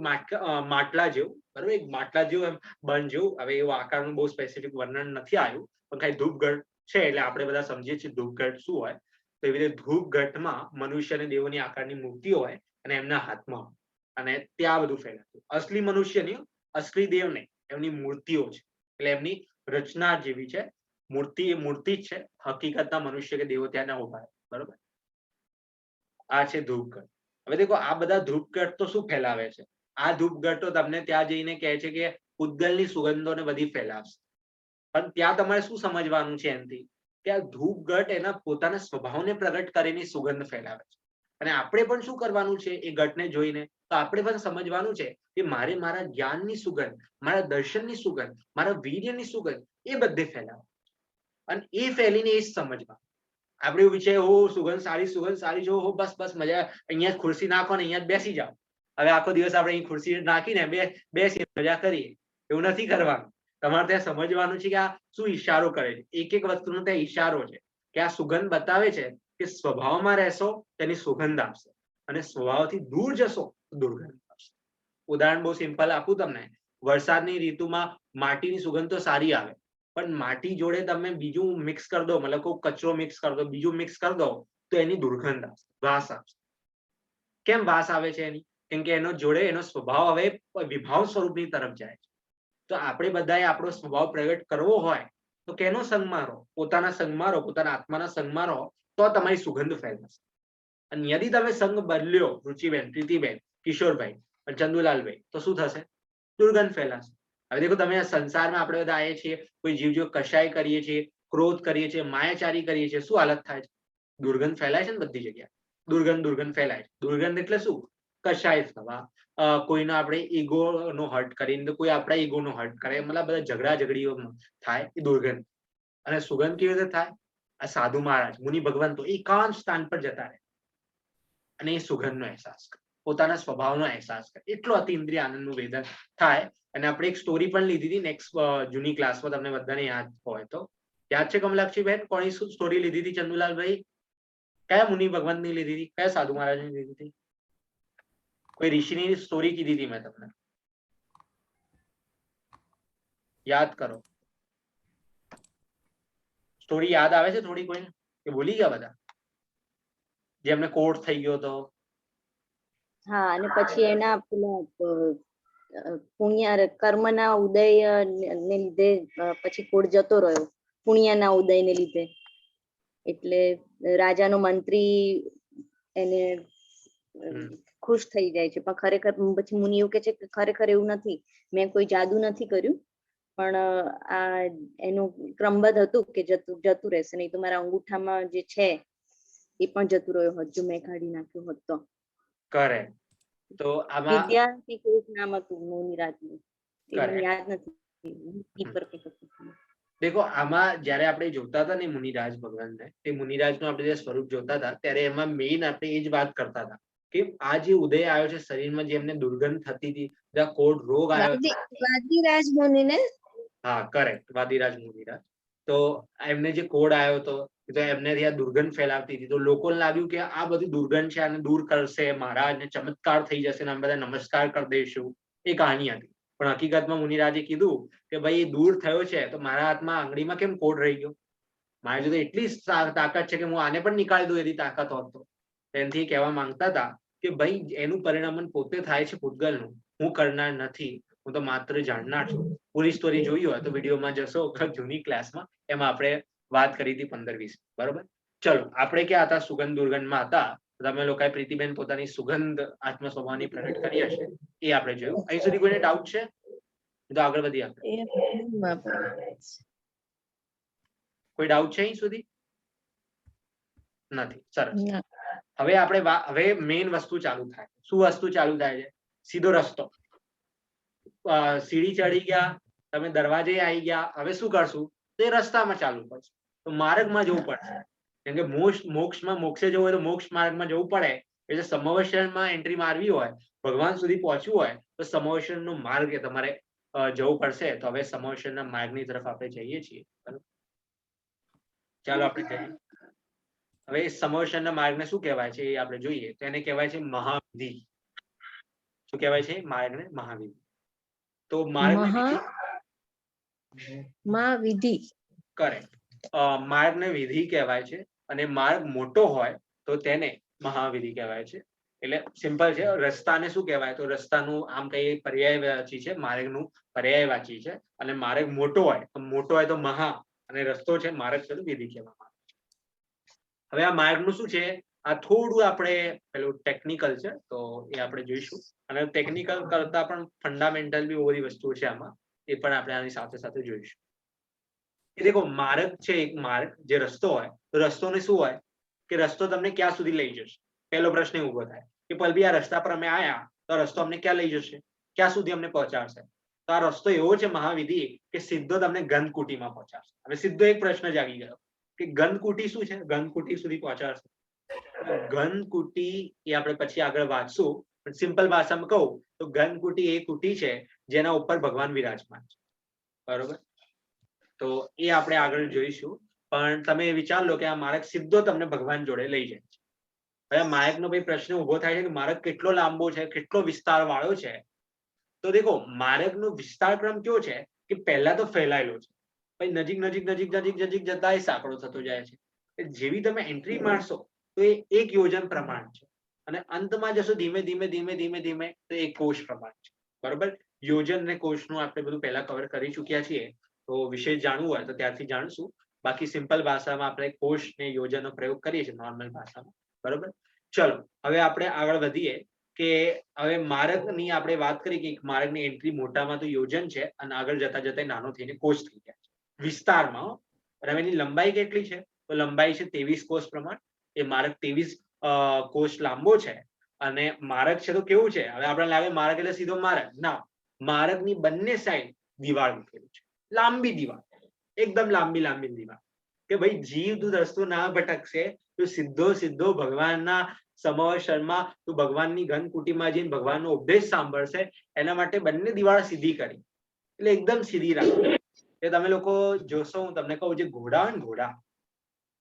માટલા જેવું. બરોબર? એક માટલા જેવું એમ બન જેવું. હવે એવું આકારનું બહુ સ્પેસિફિક વર્ણન નથી આવ્યું, પણ ખાલી ધૂપઘટ છે એટલે આપણે બધા સમજીએ છીએ ધૂપઘટ શું હોય. તો એવી રીતે ધૂપઘટમાં મનુષ્ય અને દેવોની આકારની મૂર્તિઓ હોય અને એમના હાથમાં હોય, અને ત્યાં બધું ફેલાતું. અસલી મનુષ્ય નહીં, અસલી દેવ નહીં, એમની મૂર્તિઓ છે. એટલે એમની રચના જેવી છે. મૂર્તિ એ મૂર્તિ જ છે, હકીકતના મનુષ્ય કે દેવો ત્યાં ના ઉભા. બરોબર? આ છે ધૂપઘટ. હવે દેખો, આ બધા ધૂપઘટ તો શું ફેલાવે છે? આ ધૂપઘટો તમને ત્યાં જઈને કહે છે કે ઉદ્ગલની સુગંધોને બધી ફેલાવશે. પણ ત્યાં તમારે શું સમજવાનું છે એનાથી? કે આ ધૂપઘટ એના પોતાના સ્વભાવને પ્રગટ કરીને સુગંધ ફેલાવે છે. અને આપણે પણ શું કરવાનું છે એ ઘટને જોઈને? તો આપણે પણ સમજવાનું છે કે મારે મારા જ્ઞાનની સુગંધ, મારા દર્શનની સુગંધ, મારા વીર્યની સુગંધ એ બધે ફેલાવે. અને એ ફેલીને એ જ સમજવાનું. આપણે એવું વિચાર, હો સુગંધ સારી જો, હો બસ બસ મજા, અહીંયા જ ખુરશી નાખો ને અહીંયા જ બેસી જાઓ. હવે આખો દિવસ આપણે અહીં ખુરશી નાખીને બેસી મજા કરીએ, એવું નથી કરવાનું. તમારે ત્યાં સમજવાનું છે કે આ શું ઈશારો કરે છે. એક એક વસ્તુનો ત્યાં ઈશારો છે કે આ સુગંધ બતાવે છે કે સ્વભાવમાં રહેશો તેની સુગંધ આવશે, અને સ્વભાવથી દૂર જશો તો દુર્ગંધ આવશે. ઉદાહરણ બહુ સિમ્પલ આપું તમને. વરસાદની ઋતુમાં માટીની સુગંધ તો સારી આવે, પણ માટી જોડે તમે બીજું મિક્સ કરી દો, મતલબ કોઈ કચરો મિક્સ કરી દો, બીજું મિક્સ કરી દો, તો એની દુર્ગંધ આવશે, વાસ આવશે. કેમ વાસ આવે છે એની? કેમ કે એનો જોડે એનો સ્વભાવ હવે વિભાવ સ્વરૂપની તરફ જાય છે. તો આપણે બધાએ આપણો સ્વભાવ પ્રગટ કરવો હોય તો કેનો સંગમાં રહો? પોતાના સંગમાં રહો, પોતાના આત્માના સંગમાં રહો, તો તમારી સુગંધ ફેલાશે. અને યદિ તમે સંગ બદલ્યો, રુચિબેન, પ્રીતિબેન, કિશોરભાઈ, ચંદુલાલભાઈ, તો શું થશે? દુર્ગંધ ફેલાશે. હવે દેખો, તમે આ સંસારમાં આપણે બધા આવીએ છીએ, કોઈ જીવ જો કશાય કરીએ છીએ, ક્રોધ કરીએ છીએ, માયાચારી કરીએ છીએ, શું હાલત થાય છે? દુર્ગંધ ફેલાય છે ને બધી જગ્યાએ. દુર્ગંધ ફેલાય છે. દુર્ગંધ એટલે શું? કશાય થવા, કોઈનો આપણે ઈગો નો હર્ટ કરીને કોઈ આપણા ઈગો નો હર્ટ કરે, મતલબ બધા ઝઘડા ઝઘડીઓ થાય, એ દુર્ગંધ. અને સુગંધ કેવી રીતે થાય? આ સાધુ મહારાજ, મુનિ ભગવાન તો એકાંત સ્થાન પર જતા રહે અને એ સુગંધનો અહેસાસ કરે, પોતાના સ્વભાવનો અહેસાસ કરે, એટલો અતિ ઇન્દ્રિય આનંદનું વેદન થાય. અને આપણે એક સ્ટોરી પણ લીધી હતી નેક્સ્ટ જૂની ક્લાસમાં, તમને બધાને યાદ હોય તો. યાદ છે કમલાક્ષીબેન કોની શું સ્ટોરી લીધી હતી? ચંદુલાલભાઈ, કયા મુનિ ભગવાનની લીધી હતી? કયા સાધુ મહારાજની લીધી હતી? કોઈ ઋષિની સ્ટોરી કીધી હતી મેં તમને, યાદ કરો. સ્ટોરી યાદ આવે છે થોડી કોઈને, કે ભૂલી ગયા બધા? જેમને કોર્ટ થઈ ગયો હતો. હા, અને પછી એના પેલા પુણ્ય કર્મના ઉદય ને લીધે પછી કોડ જતો રહ્યો, પુણ્યના ઉદયને લીધે. એટલે રાજાનો મંત્રી એને ખુશ થઈ જાય છે, પણ ખરેખર પછી મુનિ એવું કે છે કે ખરેખર એવું નથી, મેં કોઈ જાદુ નથી કર્યું, પણ આ એનું ક્રમબદ્ધ હતું કે જતું રહેશે, નહીં તો મારા અંગૂઠામાં જે છે એ પણ જતું રહ્યો હોત જો મેં કાઢી નાખ્યો હોત તો. કરે તો આમાં વિદ્યા કે કોઈ નામ હતું મુનિરાજનું, એ મને યાદ નથી. દેખો આમાં જયારે આપણે જોતા હતા ને મુનિરાજ ભગવાનને, તે મુનિરાજનું આપણે જે સ્વરૂપ જોતા હતા ત્યારે એમાં મેઇન આપણે એ જ વાત કરતા હતા કે આ જે ઉદય આવ્યો છે શરીરમાં, જે એમને દુર્ગંધ થતી હતી, જ્યાં કોઢ રોગ આવ્યો, વાદીરાજ મુનિ ને. હા કરેક્ટ, વાદીરાજ મુનિરાજ. તો એમને જે કોઢ આવ્યો હતો તો એમને આ દુર્ગંધ ફેલાવતી હતી, તો લોકોને લાગ્યું કે આ બધી દુર્ગંધ છે, આને દૂર કરશે મહારાજને, ચમત્કાર થઈ જશે ને અમે બધા નમસ્કાર કરી દઈશું, એ કહાની હતી. પણ હકીકતમાં મુનિરાજે કીધું કે ભાઈ એ દૂર થયો છે તો મારા હાથમાં આંગળીમાં કેમ કોઢ રહી ગયો, મારી જોડે એટલી તાકાત છે કે હું આને પણ નીકાળી દઉં એવી તાકાત હોત તો. એનાથી કહેવા માંગતા હતા કે ભાઈ એનું પરિણામ પોતે થાય છે પૂતગલનું, હું કરનાર નથી, હું તો માત્ર જાણનાર છું. પૂરી સ્ટોરી જોઈ હોય તો વિડીયોમાં જશો જૂની ક્લાસમાં, એમાં આપણે વાત કરી હતી 15-20, બરોબર. ચલો આપણે ક્યાં હતા, સુગંધ દુર્ગંધમાં હતા. તમે લોકોએ પ્રીતિબેન પોતાની સુગંધ આત્મ સ્વભાવની પ્રગટ કરી હશે, એ આપણે જોયું. અહીં સુધી કોઈને ડાઉટ છે તો આગળ વધીએ આપણે. કોઈ ડાઉટ છે અહીં સુધી? નથી, સરસ. હવે આપણે હવે મેઇન વસ્તુ ચાલુ થાય. શું વસ્તુ ચાલુ થાય છે? સીધો રસ્તો. સીડી ચડી ગયા, તમે દરવાજે આવી ગયા, હવે શું કરશું? તો એ રસ્તામાં ચાલુ પડશે, તો માર્ગમાં જવું પડશે. કેમ કે મોક્ષે જવું હોય તો મોક્ષ માર્ગમાં જવું પડે. એટલે સમવસરમાં એન્ટ્રી મારવી હોય, ભગવાન સુધી પહોંચવું હોય તો સમવસરનો માર્ગ તમારે જવું પડશે. તો હવે સમવસરના માર્ગની તરફ આપણે જઈએ છીએ. ચાલો આપણે જઈએ. હવે સમવસરના માર્ગને શું કહેવાય છે એ આપણે જોઈએ તો એને કહેવાય છે મહાવિધિ. શું કહેવાય છે? માર્ગને મહાવિધિ. તો મહાવિધિ કરેક્ટ, માર્ગને વિધિ કહેવાય છે, અને માર્ગ મોટો હોય તો તેને મહાવિધિ કહેવાય છે. એટલે સિમ્પલ છે. રસ્તાને શું કહેવાય? તો રસ્તાનું આમ કઈ પર્યાયવાચી છે, માર્ગનું પર્યાયવાચી છે. અને માર્ગ મોટો હોય તો મહા, અને રસ્તો છે માર્ગ છે તો વિધિ કહેવામાં આવે છે. હવે આ માર્ગનું શું છે, આ થોડું આપણે પેલું ટેકનિકલ છે તો એ આપણે જોઈશું. અને ટેકનિકલ કરતા પણ ફંડામેન્ટલ બી બધી વસ્તુઓ છે આમાં, એ પણ આપણે આની સાથે સાથે જોઈશું. એ દેખો માર્ગ છે, એક માર્ગ જે રસ્તો હોય, તો રસ્તોને શું હોય કે રસ્તો તમને ક્યાં સુધી લઈ જશે? પહેલો પ્રશ્ન ઉભો થાય કે પલબી આ રસ્તા પર અમે આયા તો રસ્તો અમને ક્યાં લઈ જશે, ક્યાં સુધી અમને પહોંચાડશે? તો આ રસ્તો એવો છે મહાવિધિ કે સીધો તમને ગંધકુટીમાં પહોંચાડશે. હવે સીધો એક પ્રશ્ન જાગી ગયો કે ગંધકુટી શું છે? ગંધકુટી સુધી પહોંચાડશે. ગંધકુટી એ આપણે પછી આગળ વાંચશું, પણ સિમ્પલ ભાષામાં કહું તો ગંધકુટી એ કુટી છે જેના ઉપર ભગવાન વિરાજમાન છે, બરોબર. તો એ આપણે આગળ જોઈશું. પણ તમે વિચાર લો કે આ માર્ગ સીધો તમને ભગવાન જોડે લઈ જાય છે. હવે માર્ગનો ભાઈ પ્રશ્ન ઉભો થાય છે કે માર્ગ કેટલો લાંબો છે, કેટલો વિસ્તાર વાળો છે? તો દેખો માર્ગનો વિસ્તાર ક્રમ કેવો છે કે પહેલા તો ફેલાયેલો છે, પછી નજીક નજીક નજીક નજીક નજીક જતા એ સાંકડો થતો જાય છે. જેવી તમે એન્ટ્રી મારશો તો એ 1 યોજન પ્રમાણ છે, અને અંતમાં જશો ધીમે ધીમે ધીમે ધીમે ધીમે તો 1 કોષ પ્રમાણ છે, બરોબર. યોજન અને કોષનું આપણે બધું પહેલા કવર કરી ચૂક્યા છીએ, તો વિશેષ જાણવું હોય તો ત્યારથી જાણશું. બાકી સિમ્પલ ભાષામાં આપણે કોષ ને યોજનનો પ્રયોગ કરીએ છીએ નોર્મલ ભાષામાં, બરોબર. ચલો હવે આપણે આગળ વધીએ કે હવે માર્ગની આપણે વાત કરી કે માર્ગની એન્ટ્રી મોટામાં તો યોજન છે, અને આગળ જતા જતા નાનો થઈને કોષ થઈ ગયા છે વિસ્તારમાં. અને એની લંબાઈ કેટલી છે? તો લંબાઈ છે 23 કોષ પ્રમાણ. એ માર્ગ 23 કોષ લાંબો છે. અને માર્ગ છે તો કેવું છે? હવે આપણે લાગે માર્ગ એટલે સીધો માર્ગ, ના. માર્ગની બંને સાઈડ દિવાળ મૂકેલું છે, લાંબી દિવાળ, એકદમ લાંબી લાંબી દિવાળ, કે ભાઈ જીવ તું રસ્તો ના ભટકશે, તો સીધો સીધો ભગવાનના સમવસરમાં તું ભગવાનની ગંધકુટીમાં જઈને ભગવાનનો ઉપદેશ સાંભળશે. એના માટે બંને દિવાળ સીધી કરી, એટલે એકદમ સીધી રાખી. એ તમે લોકો જોશો, હું તમને કહું, જે ઘોડા હોય ને, ઘોડા,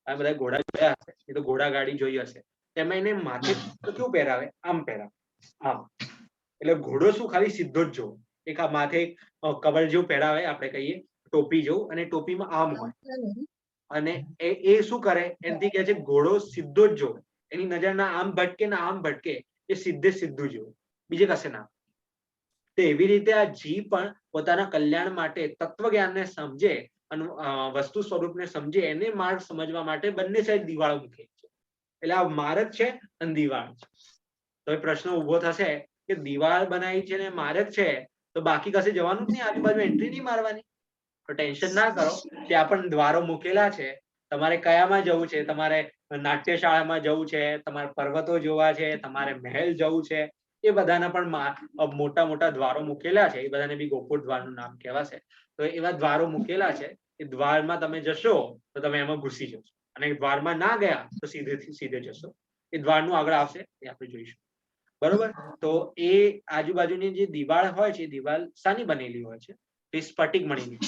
આ બધા ઘોડા જોયા હશે, એ તો ઘોડા ગાડી જોઈ હશે, એમાં એને માથે તો કેવું પહેરાવે? આમ પહેરાવે, આમ. એટલે ઘોડો શું ખાલી સીધો જ જોવો, એક આ માથે કવર જેવું પહેરાવે, આપણે કહીએ ટોપી જેવું, અને ટોપીમાં આમ હોય. અને એ શું કરે? એનાથી કહે છે ઘોડો સીધો જ જોવે, એની નજર ના આમ ભટકે ના આમ ભટકે, એ સીધે સીધું જોવે, બીજે કશે ના. તો એવી રીતે આ જીવ પણ પોતાના કલ્યાણ માટે તત્વજ્ઞાનને સમજે અને વસ્તુ સ્વરૂપને સમજે એને માર્ગ સમજવા માટે બંને સાઈડ દિવાળો મૂકે છે. એટલે આ માર્ગ છે અને દિવાળ છે. તો એ પ્રશ્ન ઉભો થશે કે દિવાળ બનાવી છે ને માર્ગ છે તો બાકી કશે જવાનું જ નહીં, આજુબાજુ એન્ટ્રી નહીં મારવાની. તો ટેન્શન ના કરો, ત્યાં પણ દ્વારો મૂકેલા છે. તમારે કયામાં જવું છે? તમારે નાટ્યશાળામાં જવું છે, તમારે પર્વતો જોવા છે, તમારે મહેલ જવું છે, એ બધાના પણ મોટા મોટા દ્વારો મૂકેલા છે. એ બધાને બી ગોકુળ દ્વારનું નામ કહેવાશે. તો એવા દ્વારો મૂકેલા છે. એ દ્વારમાં તમે જશો તો તમે એમાં ઘૂસી જશો, અને દ્વારમાં ના ગયા તો સીધે જશો. એ દ્વારનું આગળ આવશે, એ આપણે જોઈશું. બરોબર? તો એ આજુબાજુની જે દિવાળ હોય છે, દિવાલ શાની બનેલી હોય છે? એ સ્ફટિક મણીની.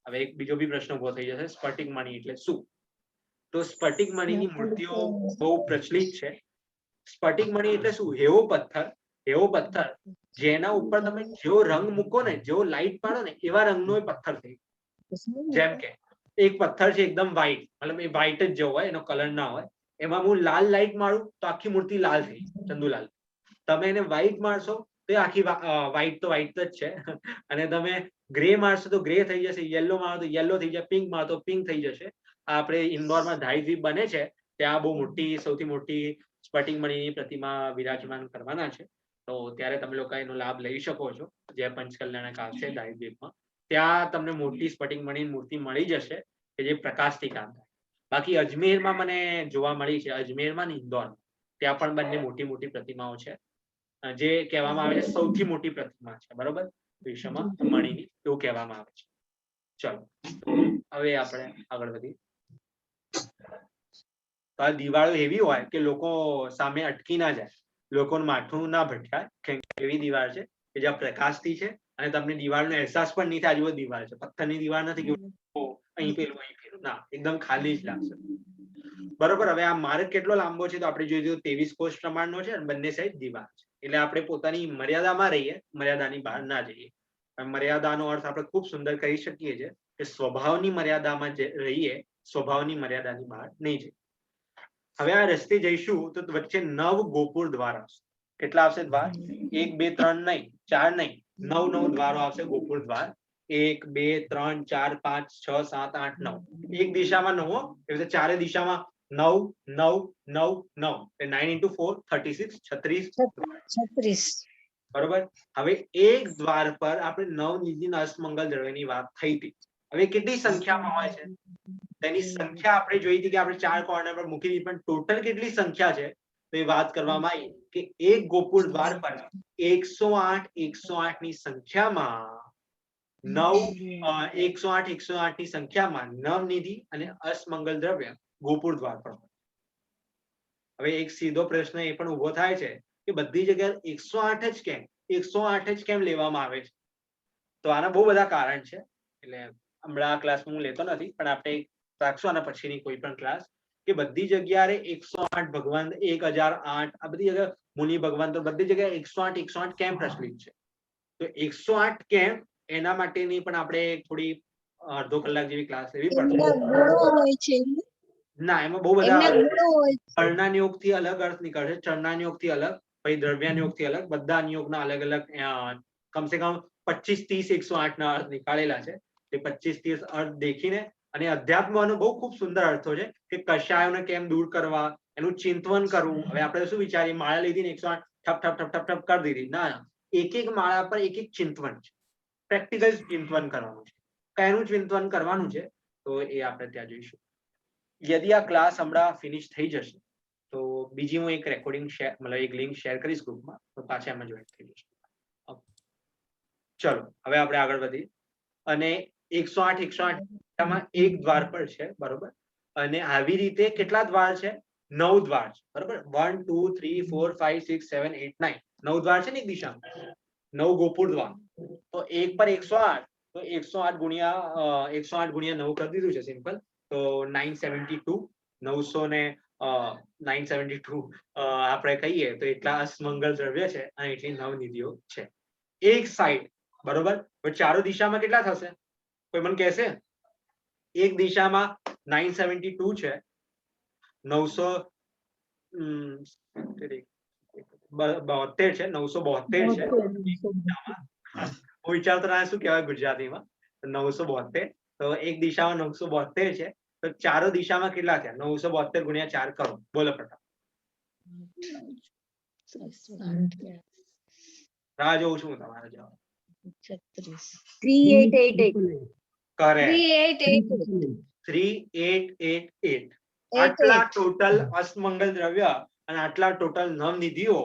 હવે એક બીજો બી પ્રશ્ન ઉભો થઈ જશે, સ્ફટિક મણી એટલે શું? તો સ્ફટિક મણીની મૂર્તિઓ બહુ પ્રચલિત છે. સ્ફટિક મણી એટલે શું? એવો પથ્થર જેના ઉપર તમે જેવો રંગ મૂકો ને, જેવો લાઈટ પાડો ને, એવા રંગનો એ પથ્થર થઈ. જેમ કે એક પથ્થર છે એકદમ વ્હાઈટ, મતલબ એ વ્હાઈટ જ જેવો હોય, એનો કલર ના હોય. એમાં હું લાલ લાઈટ મારું તો આખી મૂર્તિ લાલ થઈ, ચંદુલાલ. તમે એને વ્હાઈટ મારશો તો આખી વ્હાઈટ તો વ્હાઈટ જ છે, અને તમે ગ્રે મારશો તો ગ્રે થઈ જશે, યલો મારો તો યલો થઈ જશે, પિંક મારો તો પિંક થઈ જશે. આપણે ઇન્દોરમાં ધાઈદ્વીપ બને છે, ત્યાં બહુ મોટી, સૌથી મોટી સ્ફટિક મણીની પ્રતિમા વિરાજમાન કરવાના છે. તો ત્યારે તમે લોકો એનો લાભ લઈ શકો છો. જે પંચકલ્યાણક આવશે ધાઈદ્વીપમાં, ત્યાં તમને મોટી સ્ફટિક મણીની મૂર્તિ મળી જશે કે જે પ્રકાશથી કામ થાય. બાકી અજમેરમાં મને જોવા મળી છે, અજમેરમાં ને ઇન્દોરમાં, ત્યાં પણ બંને મોટી મોટી પ્રતિમાઓ છે, જે કહેવામાં આવે છે સૌથી મોટી પ્રતિમા છે. બરોબર? વિશ્વમાં મણીની, એવું કહેવામાં આવે છે. ચલો હવે આપણે આગળ વધીએ. તો આ દિવાળો એવી હોય કે લોકો સામે અટકી ના જાય, લોકોનું માથું ના ભટકાય. કેમ કે એવી દિવાળ છે કે જ્યાં પ્રકાશથી છે, અને તમને દિવાળનો અહેસાસ પણ નહીં થાય આજુબાજુ દિવાળ છે. પથ્થરની દિવાળ નથી કે અહીં પેલું અહીં પેલું, ના, એકદમ ખાલી જ લાગશે. બરોબર? હવે આ માર્ગ કેટલો લાંબો છે તો આપણે જોઈશું 23 કોષ પ્રમાણનો છે, અને બંને સાઈડ દિવાલ છે. એટલે આપણે પોતાની મર્યાદામાં રહીએ, મર્યાદાની બહાર ના જઈએ. મર્યાદાનો અર્થ આપણે ખૂબ સુંદર કહી શકીએ છીએ કે સ્વભાવની મર્યાદામાં રહીએ, સ્વભાવની મર્યાદાની બહાર નહીં જઈએ. હવે આ રસ્તે જઈશું તો વચ્ચે 9 ગોપુર દ્વાર આવશે. કેટલા આવશે દ્વાર? 1 2 3 નહીં, 4 નહીં, 9 દ્વારો આવશે ગોપુર દ્વાર. 1 2 3 4 5 6 7 8 9. એક દિશામાં 9, એ રીતે ચારે દિશામાં 9 9 9 9, 9 into 4 36, 36. બરોબર? હવે એક દ્વાર પર આપણે 9 નિધિ અષ્ટમંગલ દ્રવ્યની વાત થઈ હતી. હવે કેટલી સંખ્યામાં હોય છે તેની સંખ્યા આપણે જોઈ હતી કે આપણે 4 કોર્નર પર મૂકી દીધી, પણ ટોટલ કેટલી સંખ્યા છે તો એ વાત કરવામાં આવી કે એક ગોપુર દ્વાર પર 108 ની સંખ્યામાં 108 ની સંખ્યામાં નવનિધિ અને અષ્ટમંગલ દ્રવ્ય ગોપુર દ્વાર પર. હવે એક સીધો પ્રશ્ન એ પણ ઉભો થાય છે કે બધી જગ્યાએ 108 જ કેમ? 108 જ કેમ લેવામાં આવે છે? તો આના બહુ બધા કારણ છે. એટલે હમણાં ક્લાસમાં હું લેતો નથી, પણ આપણે રાખશું આના પછીની કોઈ પણ ક્લાસ, કે બધી જગ્યાએ 108 ભગવાન, 1008, આ બધી જગ્યાએ મુનિ ભગવાન, તો બધી જગ્યાએ 108 કેમ પ્રચલિત છે? તો 108 કેમ, એના માટેની પણ આપણે થોડી અડધો કલાક જેવી ક્લાસ લેવી પડશે. ના, એમાં બહુ બધા ચરણાનિયોગથી અલગ અર્થ નીકળશે, ચરણાનિયોગથી અલગ, પછી દ્રવ્યાનિયોગથી અલગ, બધા નિયોગના અલગ અલગ કમસે કમ 25 30 108 ના અર્થ નીકાળેલા છે. એ 25 30 અર્થ દેખીને, અને અધ્યાત્મનો બહુ ખૂબ સુંદર અર્થો છે કે કશાયોને કેમ દૂર કરવા, એનું ચિંતવન કરવું. હવે આપણે શું વિચારીએ, માળા લીધી ને 108 ઠપ ઠપ ઠપ ઠપ ઠપ કરી દીધી. ના, એક એક માળા પર એક એક ચિંતવન છે, પ્રેક્ટિકલ ચિંતવન કરવાનું છે. કયાનું ચિંતવન કરવાનું છે તો એ આપણે ત્યાં જોઈશું. યદિ આ ક્લાસ હમણાં ફિનિશ થઈ જશે તો બીજી હું એક રેકોર્ડિંગ શેર, મતલબ એક લિંક શેર કરીશ ગ્રુપમાં, તો પાછા એમાં જોઈન થઈ જશે. ચલો હવે આપણે આગળ વધીએ. અને 108 માં એક દ્વાર પર છે. બરોબર? અને આવી રીતે કેટલા દ્વાર છે? 9 દ્વાર છે. બરોબર? 1 2 3 4 5 6 7 8 9, 9 દ્વાર છે ને એક દિશામાં, 9 ગોપુર દ્વાર. તો એક પર 108, તો 108 ગુણ્યા 9 કરી દીધું છે સિમ્પલ, તો 972, 972 આપણે કહીએ તો એટલા અષ્ટમંગલ દ્રવ્ય છે, અને એટલી નવનિધિઓ છે એક સાઈડ. બરોબર? તો ચારો દિશામાં કેટલા થશે? કોઈ મને કહેશે? એક દિશામાં 972 છે, 900 72 છે, 972 છે. હું વિચારતો રહ્યા શું કહેવાય ગુજરાતીમાં. 972. તો એક દિશામાં 972 છે, તો ચારો દિશામાં કેટલા થયા? 972 ગુણ્યા 4 કરો, બોલો ફટાફટ. રાહ જોઉં છું હું તમારો જવાબ. 3888. કરેક્ટ. 3888. 3888. આટલા ટોટલ અષ્ટમંગલ દ્રવ્ય અને આટલા ટોટલ નવનિધિઓ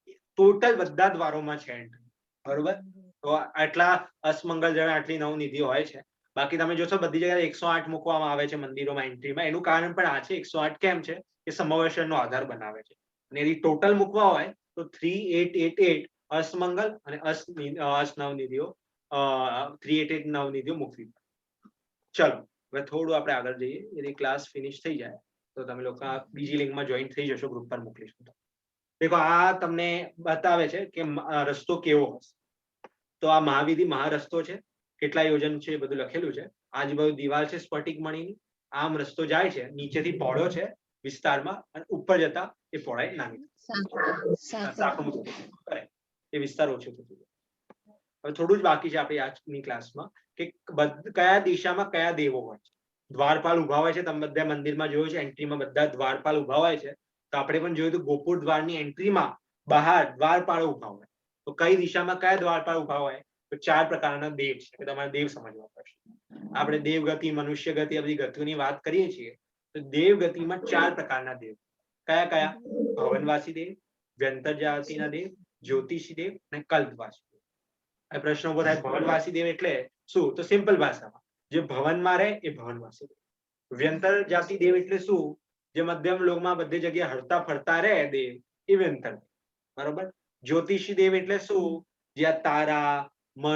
ટોટલ બધા દ્વારોમાં છે entry. બરોબર. તો આટલા અષ્ટમંગલ દ્રવ્ય આટલી નવનિધિઓ હોય છે. બાકી તમે જોશો બધી જગ્યાએ 108 મૂકવામાં આવે છે મંદિરોમાં એન્ટ્રીમાં. એનું કારણ પણ આ છે. 108 કેમ છે? કે સમવર્ષણનો આધાર બનાવે છે. અને એની ટોટલ મૂકવા હોય તો 3888 અષ્ટમંગલ અને અષ્ટનવનિધિઓ 388 નવનિધિઓ મૂકવી. ચલો હવે થોડું આપણે આગળ જઈએ. એની ક્લાસ ફિનિશ થઈ જાય તો તમે લોકો બીજી લિંકમાં જોઈન થઈ જશો, ગ્રુપ પર મોકલીશું. દેખો આ તમને બતાવે છે કે રસ્તો કેવો હશે. તો આ મહાવીધિ મહારસ્તો છે. કેટલા યોજન છે એ બધું લખેલું છે. આજુબાજુ દિવાલ છે સ્ફટિક મણીની. આમ રસ્તો જાય છે, નીચેથી પહોળો છે વિસ્તારમાં અને ઉપર જતા એ પહોળાઈ નાની એ વિસ્તાર ઓછો થતો જાય. હવે થોડું જ બાકી છે આપણી આજની ક્લાસમાં કે કયા દિશામાં કયા દેવો હોય છે. દ્વારપાલ ઉભા હોય છે. તમે બધા મંદિરમાં જોયું છે એન્ટ્રીમાં બધા દ્વારપાલ ઉભા હોય છે. તો આપણે પણ જોયું તો ગોપુર દ્વારની એન્ટ્રીમાં બહાર દ્વારપાળ ઉભા હોય. તો કઈ દિશામાં કયા દ્વારપાળ ઉભા હોય? તો 4 પ્રકારના દેવ છે. તમારે દેવ સમજવા પડશે. આપણે દેવગતિ, મનુષ્ય ગતિ, આ બધી ગતિઓની વાત કરીએ છીએ તો દેવગતિમાં 4 પ્રકારના દેવ. કયા કયા? ભવનવાસી દેવ, વ્યંતર જાતિના દેવ, જ્યોતિષી દેવ અને કલ્પવાસી દેવ. આ પ્રશ્ન ઉભો થાય ભવનવાસી દેવ એટલે શું? તો સિમ્પલ ભાષામાં જે ભવનમાં રહે એ ભવનવાસી દેવ. વ્યંતર જાતિ દેવ એટલે શું? જે મધ્યમ લોકમાં બધી જગ્યાએ હરતા ફરતા રહે દેવ એ વ્યંતર. બરોબર. જ્યોતિષી દેવ એટલે શું? જ્યાં તારા, મણિ